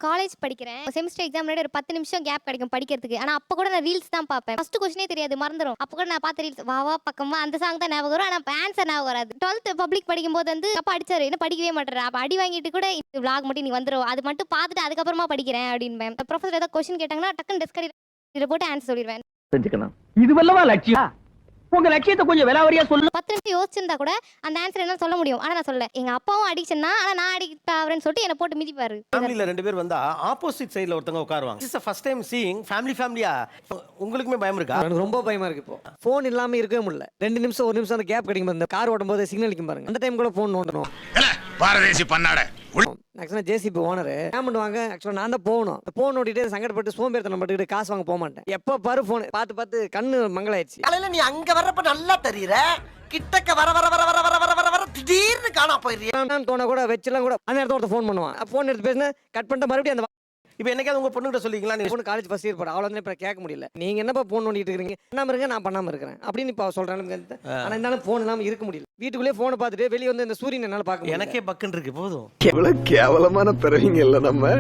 College படிக்கிறேன். Semester exam முன்னாடி ஒரு 10 நிமிஷம் கேப் கிடைக்கும் படிக்கிறதுக்கு. ஆனா அப்ப கூட நான் ரீல்ஸ் தான் பார்ப்பேன். ஃபர்ஸ்ட் கொஸ்டினே தெரியாது மறந்துரும். அப்ப கூட நான் பார்த்த ரீல்ஸ் வா வா பக்கமா அந்த சாங் தான் ஞாபகம் வரும். ஆனா ஆன்சர் ஞாபகம் வராது. 12th பப்ளிக் படிக்கும்போது வந்து அப்பா அடிச்சாரு. என்ன படிக்கவே மாட்டேற. அப்ப அடி வாங்கிட்டு கூட இந்த vlog மட்டும் நீ வந்துரும். அது மட்டும் பார்த்துட்டு அதுக்கப்புறமா படிக்கிறேன் அப்படின்பேன். ப்ரொஃபசர் ஏதாவது கொஸ்டின் கேட்டாங்கன்னா டக்குன்னு டெஸ்க் அடியில போட்டு ஆன்சர் சொல்லிடுவேன். செஞ்சுக்கணும். இதுவல்லவா லட்சியம். உங்க லட்சியத்தை கொஞ்சம் விலாவரியா சொல்லு. 10 நிமிஷம் யோசிச்சிருந்தா கூட அந்த ஆன்சர் என்ன சொல்ல முடியும். ஆனா நான் சொல்லல. எங்க அப்பாவும் அடிக்ஷன் தான். ஆனா நான் அடிக்ட் ஆவறேன்னு சொல்லிட்டு என்ன போட்டு மிதிப்பாரு. ஃபேமிலில ரெண்டு பேர் வந்தா ஆப்போசிட் சைடுல ஒருத்தங்க உட்காருவாங்க. This is first time seeing ஃபேமிலியா. உங்களுக்குமே பயம் இருக்கா? எனக்கு ரொம்ப பயமா இருக்கு. இப்போ ஃபோன் இல்லாம இருக்கவே முடியல. 2 நிமிஷம் 1 நிமிஷம் அந்த கேப் கிடைக்கும். இந்த கார் ஓட்டும்போது சிக்னல் நிக்கும் பாருங்க. அந்த டைம் கூட ஃபோன் நோண்டணும். பாரதேசி பண்ணாட. ஆக்சுவலா ஜேசிபி ஓனர் பேமெண்ட் வாங்க. ஆக்சுவலா நான் தான் போகணும். போன் நோட்டிட்டு சங்கடப்பட்டு சோம்பேறித்தனம் பட்டுக்கிட்டு காசு வாங்க போக மாட்டேன். எப்ப பாரு போன் பார்த்து பார்த்து கண்ணு மங்களாயிடுச்சு. காலையில நீ அங்க வர்றப்ப நல்லா தெரியுற, கிட்டக்க வர வர வர வர வர வர வர திடீர்னு காணா போயிடுறியா தோண கூட வச்சுலாம் கூட அந்த நேரத்தோட ஃபோன் பண்ணுவான். ஃபோன் எடுத்து பேசினா கட் பண்ணிட்டு மறுபடியும் அந்த இப்போ என்னைக்காவது உங்க பொண்ணுகிட்ட சொல்லிக்கலாம் நீங்க பொண்ணு காலேஜ் ஃபர்ஸ்ட் இயர் போட அவ்வளோ இப்போ கேட்க முடியல. நீங்க என்னப்பா ஃபோன் நோண்டிட்டு இருக்கீங்க, பண்ணாம இருங்க நான் பண்ணாம இருக்கிறேன் அப்படின்னு இப்போ சொல்றாங்க. ஆனா இருந்தாலும் ஃபோன் இல்லாம இருக்க முடியல. வீட்டுக்குள்ளே ஃபோனை பார்த்துட்டு வெளியே வந்து இந்த சூரியன் என்னால பார்க்க முடியல. எனக்கே பக்குன்னு இருக்கு போதும். எவ்வளவு கேவலமான பிறவிங்க இல்ல நம்ம.